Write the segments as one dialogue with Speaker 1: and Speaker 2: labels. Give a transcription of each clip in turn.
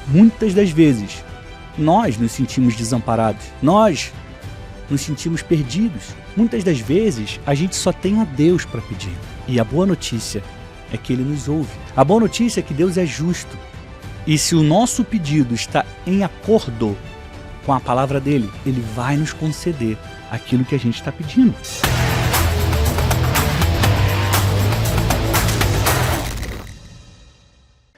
Speaker 1: Muitas das vezes, nós nos sentimos desamparados, nós nos sentimos perdidos. Muitas das vezes, a gente só tem a Deus para pedir. E a boa notícia é que Ele nos ouve. A boa notícia é que Deus é justo. E se o nosso pedido está em acordo com a palavra dEle, Ele vai nos conceder aquilo que a gente está pedindo.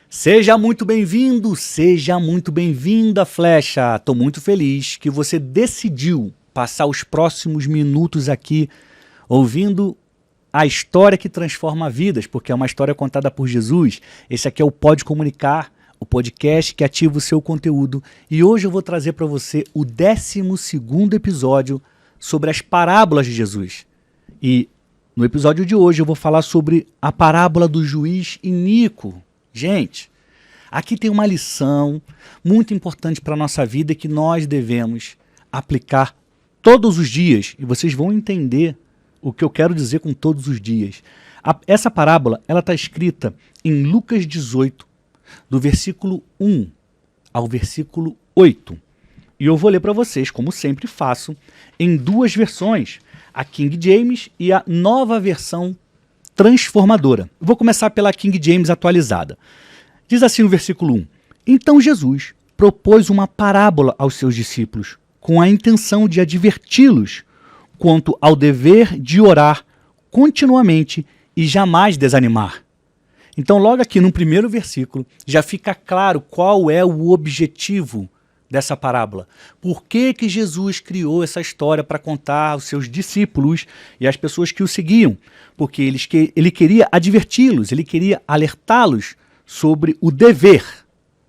Speaker 1: Seja muito bem-vindo, seja muito bem-vinda, Flecha. Estou muito feliz que você decidiu passar os próximos minutos aqui ouvindo a história que transforma vidas, porque é uma história contada por Jesus. Esse aqui é o Pode Comunicar, o podcast que ativa o seu conteúdo. E hoje eu vou trazer para você o 12º episódio sobre as parábolas de Jesus. E no episódio de hoje eu vou falar sobre a parábola do juiz iníquo. Gente, aqui tem uma lição muito importante para a nossa vida que nós devemos aplicar todos os dias. E vocês vão entender o que eu quero dizer com todos os dias. Essa parábola está escrita em Lucas 18, do versículo 1 ao versículo 8. E eu vou ler para vocês, como sempre faço, em duas versões, a King James e a nova versão transformadora. Vou começar pela King James atualizada. Diz assim o versículo 1. Então Jesus propôs uma parábola aos seus discípulos, com a intenção de adverti-los quanto ao dever de orar continuamente e jamais desanimar. Então, logo aqui no primeiro versículo, já fica claro qual é o objetivo dessa parábola. Por que que Jesus criou essa história para contar aos seus discípulos e às pessoas que o seguiam? Porque ele queria adverti-los, ele queria alertá-los sobre o dever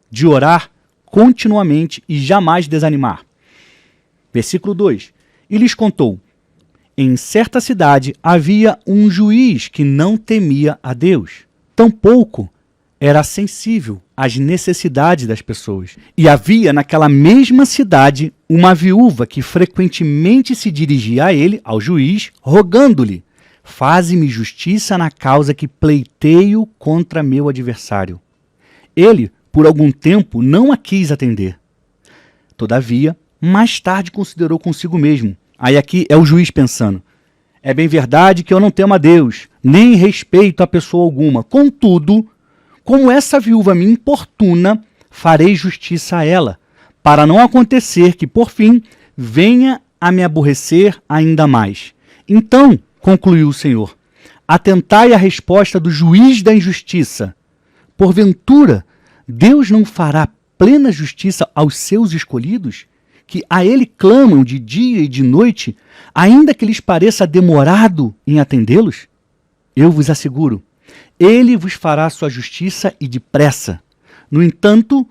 Speaker 1: de orar continuamente e jamais desanimar. Versículo 2. E lhes contou: em certa cidade havia um juiz que não temia a Deus, tampouco era sensível às necessidades das pessoas. E havia naquela mesma cidade uma viúva que frequentemente se dirigia a ele, ao juiz, rogando-lhe: faze-me justiça na causa que pleiteio contra meu adversário. Ele, por algum tempo, não a quis atender. Todavia, mais tarde considerou consigo mesmo. Aí aqui é o juiz pensando: é bem verdade que eu não temo a Deus, nem respeito a pessoa alguma. Contudo, como essa viúva me importuna, farei justiça a ela, para não acontecer que, por fim, venha a me aborrecer ainda mais. Então, concluiu o Senhor, atentai à resposta do juiz da injustiça. Porventura, Deus não fará plena justiça aos seus escolhidos, que a ele clamam de dia e de noite, ainda que lhes pareça demorado em atendê-los? Eu vos asseguro, ele vos fará sua justiça e depressa. No entanto,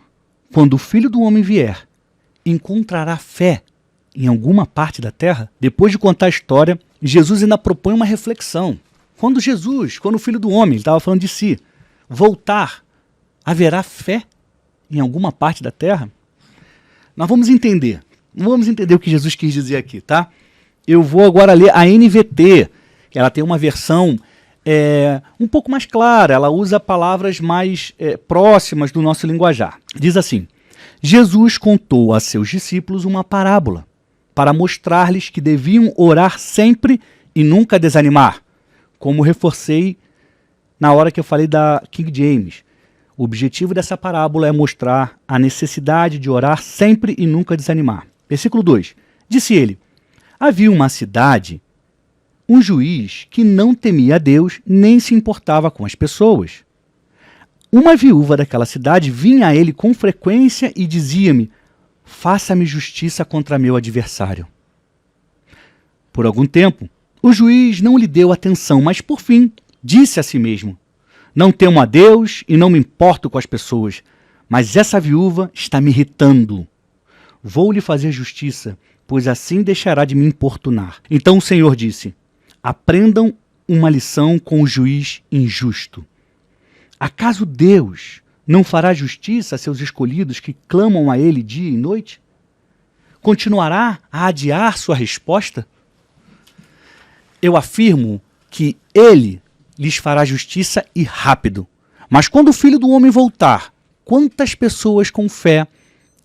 Speaker 1: quando o Filho do Homem vier, encontrará fé em alguma parte da terra? Depois de contar a história, Jesus ainda propõe uma reflexão. Quando o Filho do Homem, ele estava falando de si, voltar, haverá fé em alguma parte da terra? Nós vamos entender o que Jesus quis dizer aqui, tá? Eu vou agora ler a NVT, ela tem uma versão um pouco mais clara, ela usa palavras mais próximas do nosso linguajar. Diz assim: Jesus contou a seus discípulos uma parábola, para mostrar-lhes que deviam orar sempre e nunca desanimar, como reforcei na hora que eu falei da King James. O objetivo dessa parábola é mostrar a necessidade de orar sempre e nunca desanimar. Versículo 2. Disse ele: havia uma cidade, um juiz que não temia a Deus nem se importava com as pessoas. Uma viúva daquela cidade vinha a ele com frequência e dizia-me: faça-me justiça contra meu adversário. Por algum tempo, o juiz não lhe deu atenção, mas por fim disse a si mesmo: não temo a Deus e não me importo com as pessoas, mas essa viúva está me irritando. Vou lhe fazer justiça, pois assim deixará de me importunar. Então o Senhor disse: aprendam uma lição com o juiz injusto. Acaso Deus não fará justiça a seus escolhidos que clamam a ele dia e noite? Continuará a adiar sua resposta? Eu afirmo que ele lhes fará justiça e rápido. Mas quando o Filho do Homem voltar, quantas pessoas com fé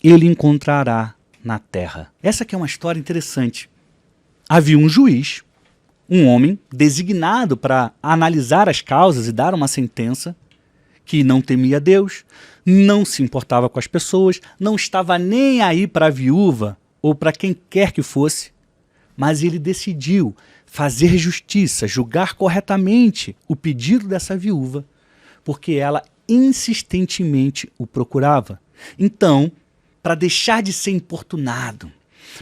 Speaker 1: ele encontrará na terra. Essa aqui é uma história interessante. Havia um juiz, um homem designado para analisar as causas e dar uma sentença, que não temia Deus, não se importava com as pessoas, não estava nem aí para a viúva ou para quem quer que fosse, mas ele decidiu fazer justiça, julgar corretamente o pedido dessa viúva, porque ela insistentemente o procurava. Então, para deixar de ser importunado,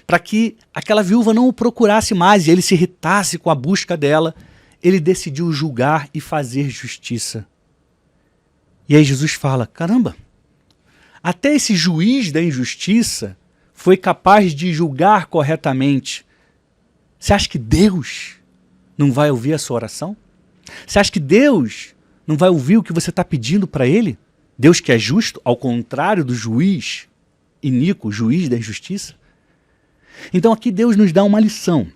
Speaker 1: para que aquela viúva não o procurasse mais e ele se irritasse com a busca dela, ele decidiu julgar e fazer justiça. E aí Jesus fala, caramba, até esse juiz da injustiça foi capaz de julgar corretamente. Você acha que Deus não vai ouvir a sua oração? Você acha que Deus não vai ouvir o que você está pedindo para Ele? Deus que é justo, ao contrário do juiz iníquo, juiz da injustiça? Então aqui Deus nos dá uma lição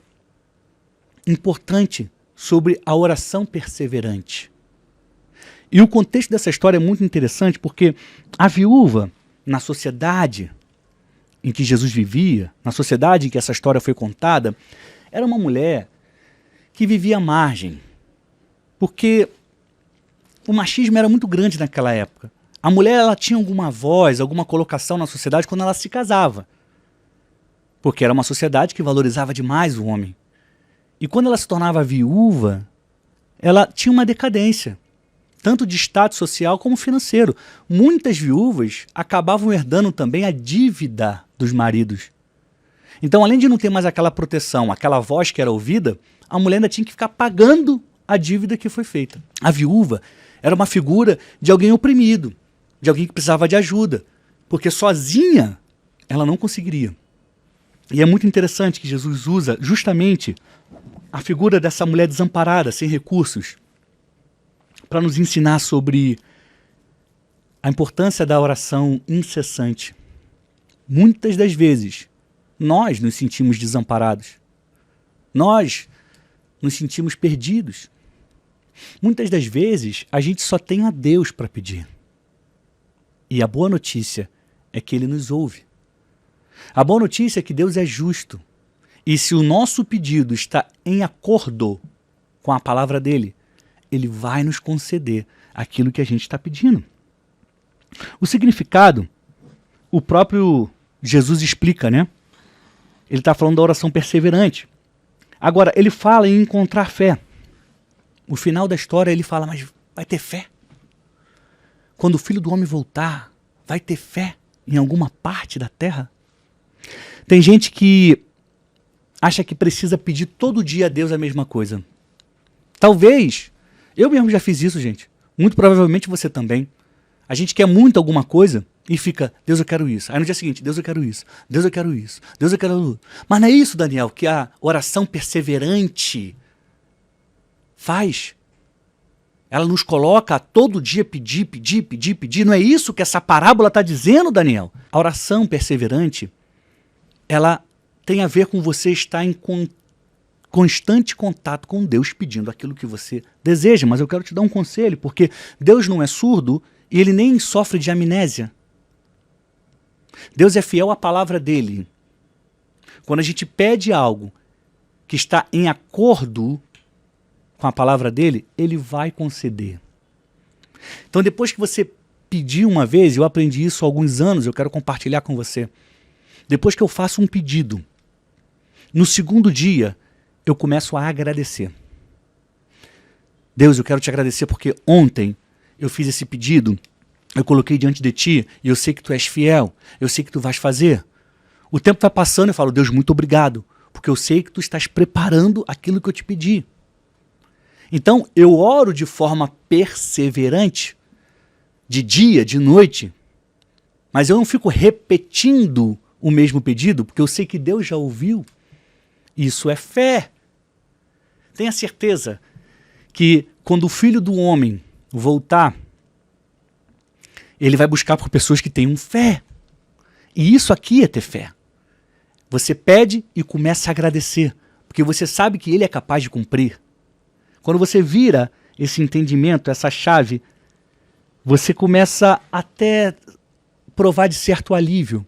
Speaker 1: importante sobre a oração perseverante. E o contexto dessa história é muito interessante porque a viúva, na sociedade em que Jesus vivia, na sociedade em que essa história foi contada, era uma mulher que vivia à margem, porque o machismo era muito grande naquela época. A mulher ela tinha alguma voz, alguma colocação na sociedade quando ela se casava, porque era uma sociedade que valorizava demais o homem. E quando ela se tornava viúva, ela tinha uma decadência, tanto de status social como financeiro. Muitas viúvas acabavam herdando também a dívida dos maridos. Então, além de não ter mais aquela proteção, aquela voz que era ouvida, a mulher ainda tinha que ficar pagando a dívida que foi feita. A viúva era uma figura de alguém oprimido, de alguém que precisava de ajuda, porque sozinha ela não conseguiria. E é muito interessante que Jesus usa justamente a figura dessa mulher desamparada, sem recursos, para nos ensinar sobre a importância da oração incessante. Muitas das vezes, nós nos sentimos desamparados. Nós nos sentimos perdidos. Muitas das vezes, a gente só tem a Deus para pedir. E a boa notícia é que Ele nos ouve. A boa notícia é que Deus é justo. E se o nosso pedido está em acordo com a palavra dEle, Ele vai nos conceder aquilo que a gente está pedindo. O significado, o próprio Jesus explica, né? Ele está falando da oração perseverante. Agora, ele fala em encontrar fé. No final da história, ele fala, mas vai ter fé? Quando o Filho do Homem voltar, vai ter fé em alguma parte da terra? Tem gente que acha que precisa pedir todo dia a Deus a mesma coisa. Talvez, eu mesmo já fiz isso, gente. Muito provavelmente você também. A gente quer muito alguma coisa e fica, Deus, eu quero isso. Aí no dia seguinte, Deus, eu quero isso. Deus, eu quero isso. Deus, eu quero... Mas não é isso, Daniel, que a oração perseverante faz. Ela nos coloca a todo dia pedir, pedir, pedir, pedir. Não é isso que essa parábola está dizendo, Daniel? A oração perseverante, ela tem a ver com você estar em constante contato com Deus pedindo aquilo que você deseja. Mas eu quero te dar um conselho, porque Deus não é surdo e Ele nem sofre de amnésia. Deus é fiel à palavra dEle. Quando a gente pede algo que está em acordo com a palavra dEle, Ele vai conceder. Então depois que você pedir uma vez, eu aprendi isso há alguns anos, eu quero compartilhar com você. Depois que eu faço um pedido, no segundo dia, eu começo a agradecer. Deus, eu quero te agradecer porque ontem eu fiz esse pedido, eu coloquei diante de ti e eu sei que tu és fiel, eu sei que tu vais fazer. O tempo vai passando e eu falo, Deus, muito obrigado, porque eu sei que tu estás preparando aquilo que eu te pedi. Então, eu oro de forma perseverante, de dia, de noite, mas eu não fico repetindo o mesmo pedido, porque eu sei que Deus já ouviu. Isso é fé. Tenha certeza que quando o Filho do Homem voltar, Ele vai buscar por pessoas que tenham fé. E isso aqui é ter fé. Você pede e começa a agradecer, porque você sabe que Ele é capaz de cumprir. Quando você vira esse entendimento, essa chave, você começa até provar de certo alívio.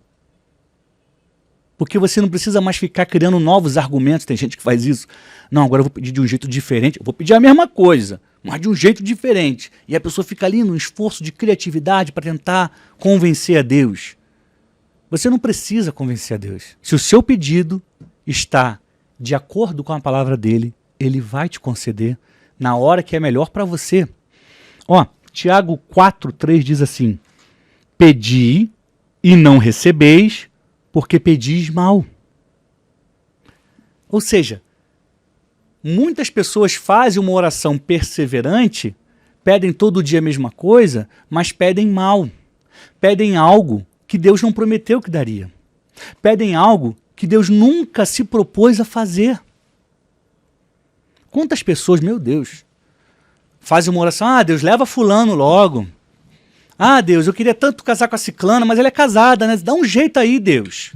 Speaker 1: Porque você não precisa mais ficar criando novos argumentos. Tem gente que faz isso. Não, agora eu vou pedir de um jeito diferente. Eu vou pedir a mesma coisa, mas de um jeito diferente. E a pessoa fica ali num esforço de criatividade para tentar convencer a Deus. Você não precisa convencer a Deus. Se o seu pedido está de acordo com a palavra dele, ele vai te conceder na hora que é melhor para você. Ó, Tiago 4:3 diz assim: pedi e não recebeis, porque pedis mal. Ou seja, muitas pessoas fazem uma oração perseverante, pedem todo dia a mesma coisa, mas pedem mal. Pedem algo que Deus não prometeu que daria. Pedem algo que Deus nunca se propôs a fazer. Quantas pessoas, meu Deus, fazem uma oração: ah, Deus, leva fulano logo. Ah, Deus, eu queria tanto casar com a ciclana, mas ela é casada, né? Dá um jeito aí, Deus.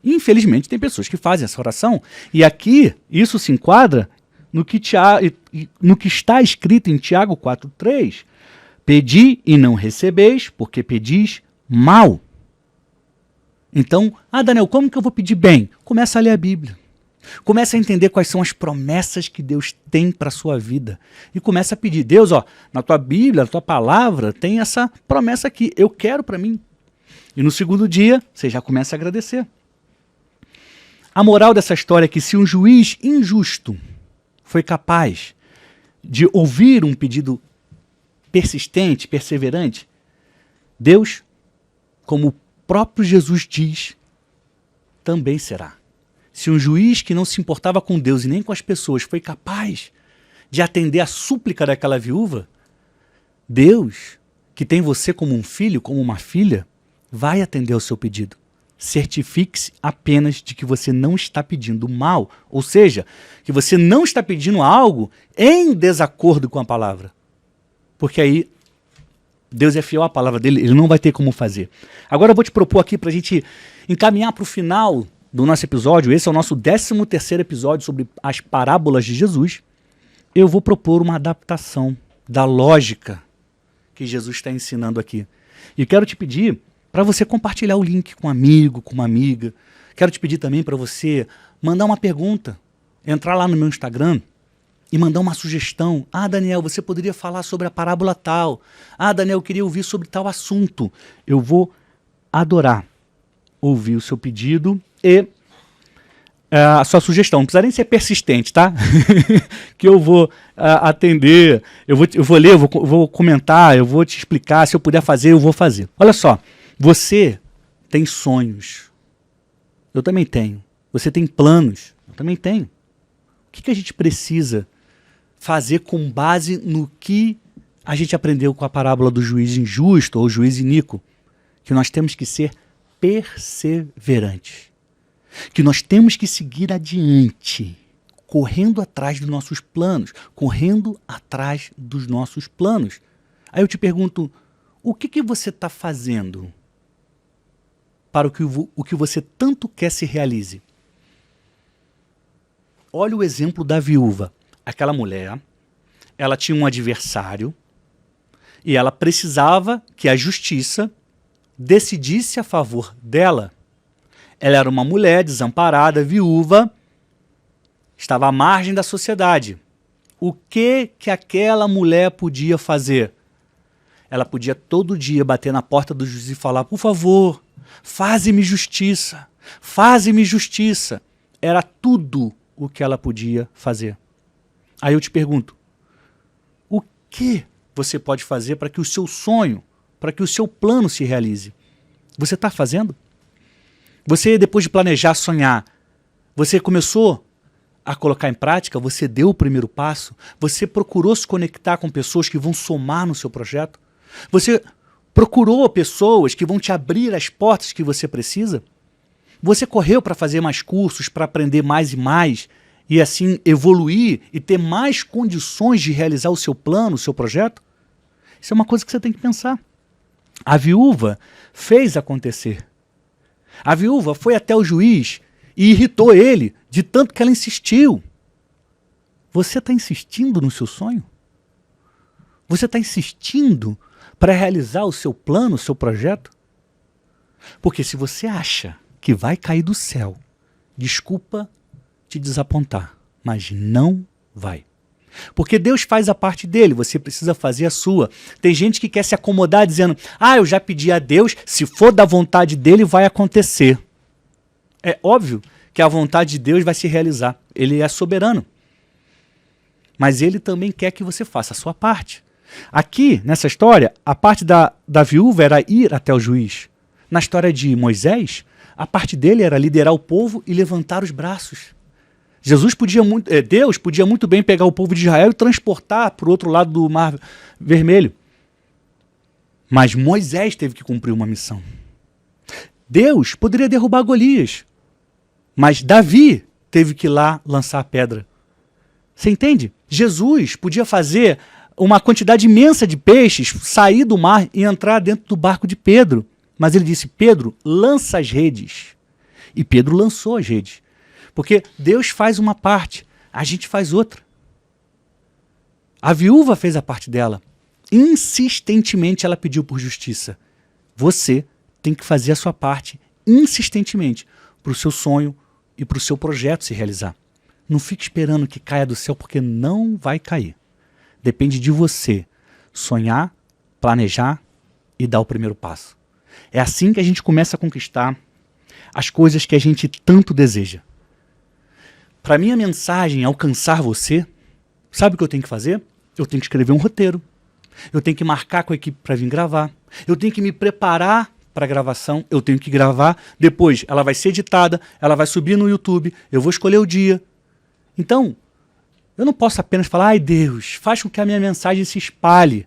Speaker 1: Infelizmente, tem pessoas que fazem essa oração. E aqui, isso se enquadra no que está escrito em Tiago 4:3. Pedi e não recebeis, porque pedis mal. Então, Daniel, como que eu vou pedir bem? Começa a ler a Bíblia. Começa a entender quais são as promessas que Deus tem para a sua vida. E começa a pedir: Deus, ó, na tua Bíblia, na tua palavra, tem essa promessa aqui, eu quero para mim. E no segundo dia, você já começa a agradecer. A moral dessa história é que se um juiz injusto foi capaz de ouvir um pedido persistente, perseverante, Deus, como o próprio Jesus diz, também será. Se um juiz que não se importava com Deus e nem com as pessoas foi capaz de atender a súplica daquela viúva, Deus, que tem você como um filho, como uma filha, vai atender ao seu pedido. Certifique-se apenas de que você não está pedindo mal, ou seja, que você não está pedindo algo em desacordo com a palavra. Porque aí Deus é fiel à palavra dele, ele não vai ter como fazer. Agora eu vou te propor aqui para a gente encaminhar para o final do nosso episódio. Esse é o nosso 13º episódio sobre as parábolas de Jesus. Eu vou propor uma adaptação da lógica que Jesus está ensinando aqui. E quero te pedir para você compartilhar o link com um amigo, com uma amiga. Quero te pedir também para você mandar uma pergunta, entrar lá no meu Instagram e mandar uma sugestão. Ah, Daniel, você poderia falar sobre a parábola tal. Ah, Daniel, eu queria ouvir sobre tal assunto. Eu vou adorar ouvir o seu pedido e a sua sugestão. Não precisa nem ser persistente, tá? Que eu vou atender, eu vou ler, eu vou comentar, eu vou te explicar. Se eu puder fazer, eu vou fazer. Olha só, você tem sonhos. Eu também tenho. Você tem planos. Eu também tenho. O que a gente precisa fazer com base no que a gente aprendeu com a parábola do juiz injusto ou juiz iníquo? Que nós temos que ser perseverantes. Que nós temos que seguir adiante, correndo atrás dos nossos planos, correndo atrás dos nossos planos. Aí eu te pergunto, o que você está fazendo para o que você tanto quer se realize? Olha o exemplo da viúva. Aquela mulher, ela tinha um adversário e ela precisava que a justiça decidisse a favor dela. Ela era uma mulher desamparada, viúva, estava à margem da sociedade. O que aquela mulher podia fazer? Ela podia todo dia bater na porta do juiz e falar: por favor, faze-me justiça, faze-me justiça. Era tudo o que ela podia fazer. Aí eu te pergunto, o que você pode fazer para que o seu sonho, para que o seu plano se realize? Você está fazendo? Você, depois de planejar, sonhar, você começou a colocar em prática? Você deu o primeiro passo? Você procurou se conectar com pessoas que vão somar no seu projeto? Você procurou pessoas que vão te abrir as portas que você precisa? Você correu para fazer mais cursos, para aprender mais e mais, e assim evoluir e ter mais condições de realizar o seu plano, o seu projeto? Isso é uma coisa que você tem que pensar. A viúva fez acontecer. A viúva foi até o juiz e irritou ele de tanto que ela insistiu. Você está insistindo no seu sonho? Você está insistindo para realizar o seu plano, o seu projeto? Porque se você acha que vai cair do céu, desculpa te desapontar, mas não vai. Porque Deus faz a parte dele, você precisa fazer a sua. Tem gente que quer se acomodar dizendo, eu já pedi a Deus, se for da vontade dele vai acontecer. É óbvio que a vontade de Deus vai se realizar, ele é soberano. Mas ele também quer que você faça a sua parte. Aqui, nessa história, a parte da viúva era ir até o juiz. Na história de Moisés, a parte dele era liderar o povo e levantar os braços. Deus podia muito bem pegar o povo de Israel e transportar para o outro lado do Mar Vermelho. Mas Moisés teve que cumprir uma missão. Deus poderia derrubar Golias, mas Davi teve que ir lá lançar a pedra. Você entende? Jesus podia fazer uma quantidade imensa de peixes sair do mar e entrar dentro do barco de Pedro. Mas ele disse, Pedro, lança as redes. E Pedro lançou as redes. Porque Deus faz uma parte, a gente faz outra. A viúva fez a parte dela. Insistentemente ela pediu por justiça. Você tem que fazer a sua parte insistentemente para o seu sonho e para o seu projeto se realizar. Não fique esperando que caia do céu, porque não vai cair. Depende de você sonhar, planejar e dar o primeiro passo. É assim que a gente começa a conquistar as coisas que a gente tanto deseja. Para minha mensagem alcançar você, sabe o que eu tenho que fazer? Eu tenho que escrever um roteiro. Eu tenho que marcar com a equipe para vir gravar. Eu tenho que me preparar para a gravação. Eu tenho que gravar. Depois ela vai ser editada, ela vai subir no YouTube. Eu vou escolher o dia. Então, eu não posso apenas falar, ai Deus, faz com que a minha mensagem se espalhe.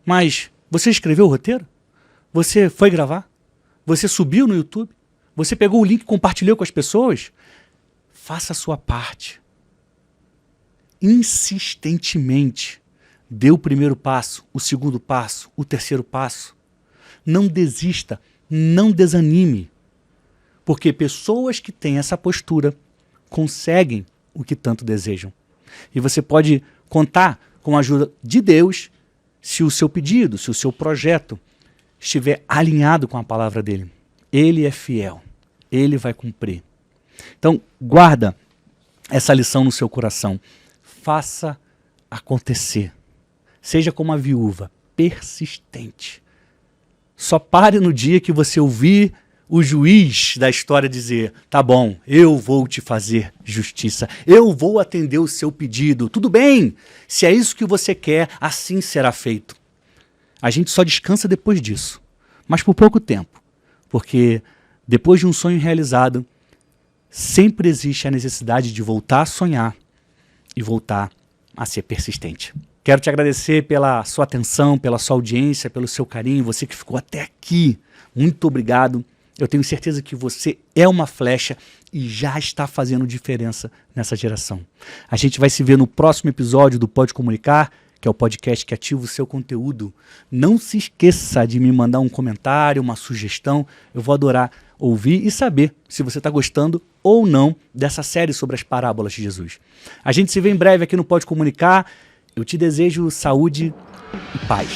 Speaker 1: Mas você escreveu o roteiro? Você foi gravar? Você subiu no YouTube? Você pegou o link e compartilhou com as pessoas? Faça a sua parte. Insistentemente. Dê o primeiro passo, o segundo passo, o terceiro passo. Não desista, não desanime. Porque pessoas que têm essa postura conseguem o que tanto desejam. E você pode contar com a ajuda de Deus se o seu pedido, se o seu projeto estiver alinhado com a palavra dele. Ele é fiel. Ele vai cumprir. Então, guarda essa lição no seu coração. Faça acontecer. Seja como a viúva, persistente. Só pare no dia que você ouvir o juiz da história dizer, tá bom, eu vou te fazer justiça, eu vou atender o seu pedido, tudo bem, se é isso que você quer, assim será feito. A gente só descansa depois disso, mas por pouco tempo, porque depois de um sonho realizado, sempre existe a necessidade de voltar a sonhar e voltar a ser persistente. Quero te agradecer pela sua atenção, pela sua audiência, pelo seu carinho, você que ficou até aqui, muito obrigado. Eu tenho certeza que você é uma flecha e já está fazendo diferença nessa geração. A gente vai se ver no próximo episódio do Pode Comunicar, que é o podcast que ativa o seu conteúdo. Não se esqueça de me mandar um comentário, uma sugestão. Eu vou adorar ouvir e saber se você está gostando ou não dessa série sobre as parábolas de Jesus. A gente se vê em breve aqui no Pode Comunicar. Eu te desejo saúde e paz.